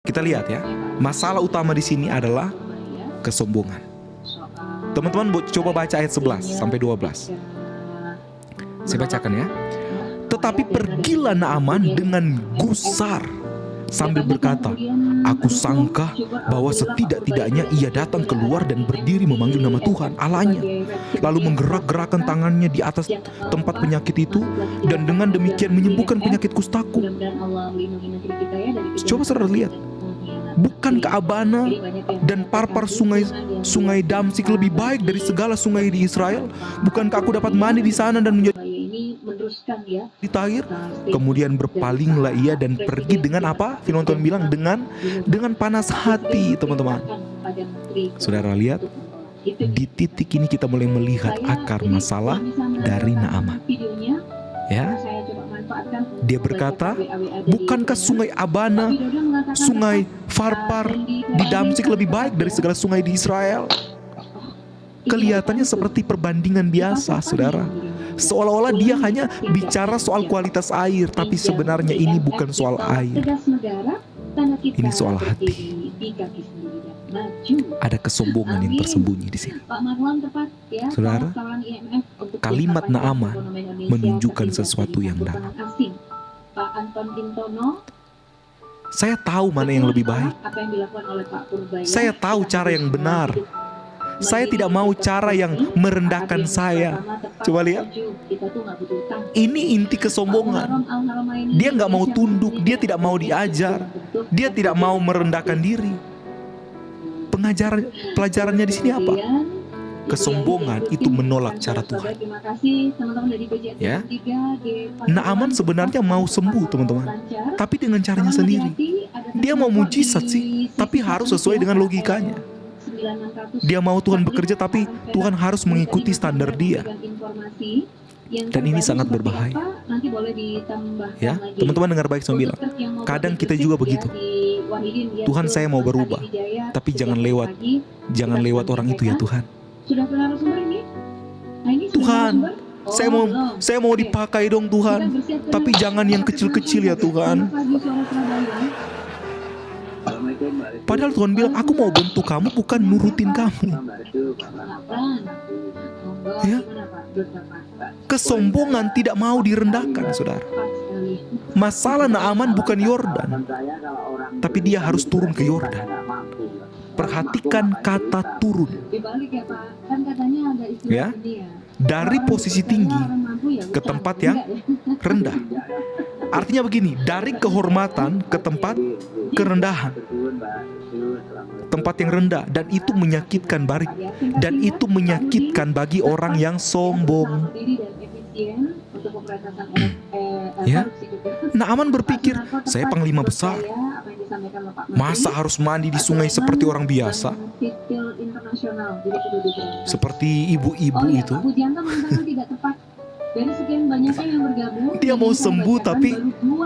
Kita lihat ya, masalah utama di sini adalah kesombongan. Teman-teman coba baca ayat 11 sampai 12. Saya bacakan ya. Tetapi pergilah Naaman dengan gusar sambil berkata, aku sangka bahwa setidak-tidaknya ia datang keluar dan berdiri memanggil nama Tuhan Allahnya, lalu menggerak-gerakkan tangannya di atas tempat penyakit itu, dan dengan demikian menyembuhkan penyakit kustaku. Coba saudara lihat, bukankah Abana dan Parpar sungai Damsik lebih baik dari segala sungai di Israel? Bukankah aku dapat mandi di sana dan menjadi tahir? Kemudian berpalinglah ia dan pergi dengan apa? Firman Tuhan bilang dengan panas hati, teman-teman. Saudara lihat, di titik ini kita mulai melihat akar masalah dari Naaman. Ya, dia berkata, bukankah sungai Abana, sungai Farpar di Damsik lebih baik dari segala sungai di Israel? Kelihatannya seperti perbandingan biasa, saudara. Seolah-olah dia hanya bicara soal kualitas air, tapi sebenarnya ini bukan soal air. Ini soal hati. Ada kesombongan yang tersembunyi di sini. Saudara, kalimat Naaman menunjukkan sesuatu yang dalam. Saya tahu mana yang lebih baik. Saya tahu cara yang benar. Saya tidak mau cara yang merendahkan saya. Coba lihat. Ini inti kesombongan. Dia nggak mau tunduk, dia tidak mau diajar, dia tidak mau merendahkan diri. Pelajarannya di sini apa? Kesombongan itu menolak cara Tuhan. Ya, Naaman sebenarnya mau sembuh, teman-teman, tapi dengan caranya sendiri. Dia mau mujizat sih, tapi harus sesuai dengan logikanya. Dia mau Tuhan bekerja, tapi Tuhan harus mengikuti standar dia. Dan ini sangat berbahaya. Ya, teman-teman dengar baik saya bilang. Kadang kita juga begitu. Tuhan, saya mau berubah, tapi jangan lewat orang itu ya Tuhan. Tuhan, saya mau dipakai dong Tuhan, tapi jangan yang kecil-kecil ya Tuhan. Padahal Tuhan bilang, aku mau bentuk kamu, bukan nurutin kamu. Ya, kesombongan tidak mau direndahkan, saudara. Masalah Naaman bukan Yordan, tapi dia harus turun ke Yordan. Perhatikan kata turun. Ya, dari posisi tinggi ke tempat yang rendah. Artinya begini, dari kehormatan ke tempat kerendahan. Tempat yang rendah, dan itu menyakitkan dan itu menyakitkan bagi orang yang sombong. Ya, Naaman berpikir, saya panglima besar, masa harus mandi di sungai seperti orang biasa? Seperti ibu-ibu itu. Dia mau sembuh tapi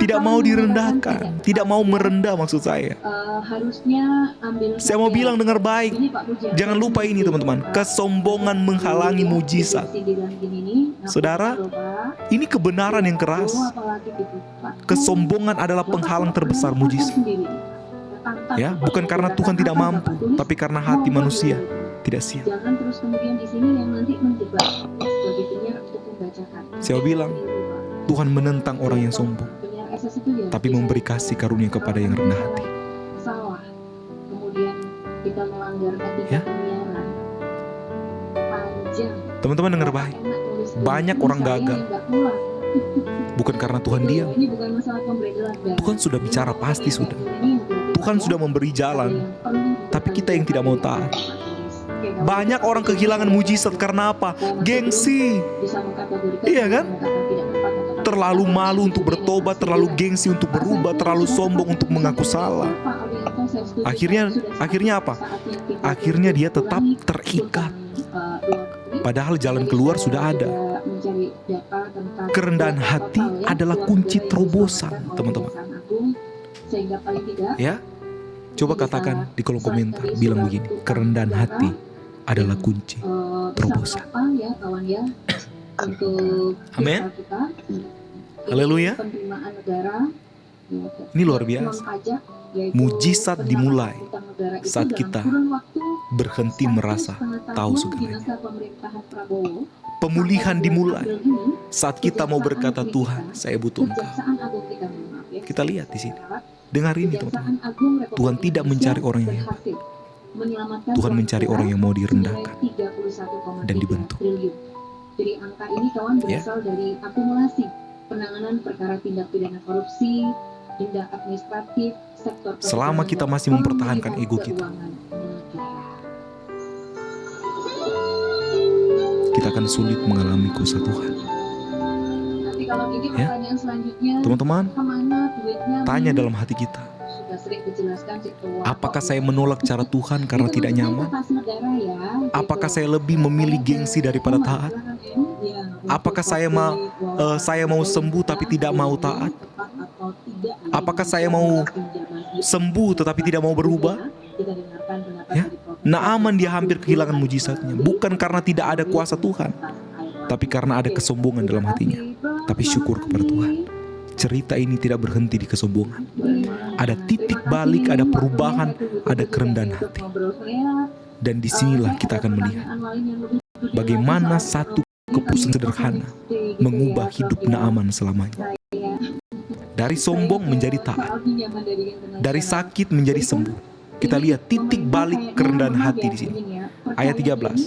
tidak mau direndahkan, tidak mau merendah maksud saya. Saya mau bilang dengar baik, jangan lupa ini teman-teman, kesombongan menghalangi mujizat. Saudara, ini kebenaran yang keras. Kesombongan adalah penghalang terbesar mujizat. Ya, bukan karena Tuhan tidak mampu, tapi karena hati manusia tidak siap. Jangan terus kemudian di sini yang nanti menjebak sebagai penyiar untuk membacakan. Saya bilang, Tuhan menentang orang yang sombong, tapi memberi kasih karunia kepada yang rendah hati. Salah, kemudian kita melanggar etika penyiaran. Panjang. Teman-teman dengar baik, banyak orang gagal. Bukan karena Tuhan diam. Tuhan sudah bicara, pasti sudah. Tuhan sudah memberi jalan, tapi kita yang tidak mau taat. Banyak orang kehilangan mujizat karena apa? Gengsi. Iya kan? Terlalu malu untuk bertobat, terlalu gengsi untuk berubah, terlalu sombong untuk mengaku salah. Akhirnya apa? Akhirnya dia tetap terikat. Padahal jalan keluar sudah ada. Kerendahan hati adalah kunci terobosan, teman-teman. Ya, coba katakan di kolom komentar, bilang begini, kerendahan hati adalah kunci terobosan. Amin. Haleluya. Ini luar biasa. Mujizat dimulai saat kita berhenti merasa tahu segalanya. Pemulihan dimulai saat kita mau berkata, Tuhan, saya butuh Engkau. Kita lihat di sini. Dengar ini, teman-teman. Tuhan tidak mencari orang yang hebat. Tuhan mencari orang yang mau direndahkan dan dibentuk. Jadi angka ini kawan berasal dari akumulasi penanganan perkara tindak pidana korupsi, denda administratif, sektor selama kita masih mempertahankan ego kita, kita akan sulit mengalami kuasa Tuhan. Nanti kalau ini pertanyaan selanjutnya, teman-teman, kemana duitnya? Tanya dalam hati kita. Apakah saya menolak cara Tuhan karena tidak nyaman? Apakah saya lebih memilih gengsi daripada taat? Apakah saya mau sembuh tapi tidak mau taat? Apakah saya mau sembuh tetapi tidak mau berubah? Ya, Naaman dia hampir kehilangan mujizatnya, bukan karena tidak ada kuasa Tuhan, tapi karena ada kesombongan dalam hatinya. Tapi syukur kepada Tuhan, cerita ini tidak berhenti di kesombongan. Ada titik balik, ada perubahan, ada kerendahan hati. Dan disinilah kita akan melihat bagaimana satu keputusan sederhana mengubah hidup Naaman selamanya. Dari sombong menjadi taat, dari sakit menjadi sembuh. Kita lihat titik balik kerendahan hati di sini. Ayat 13.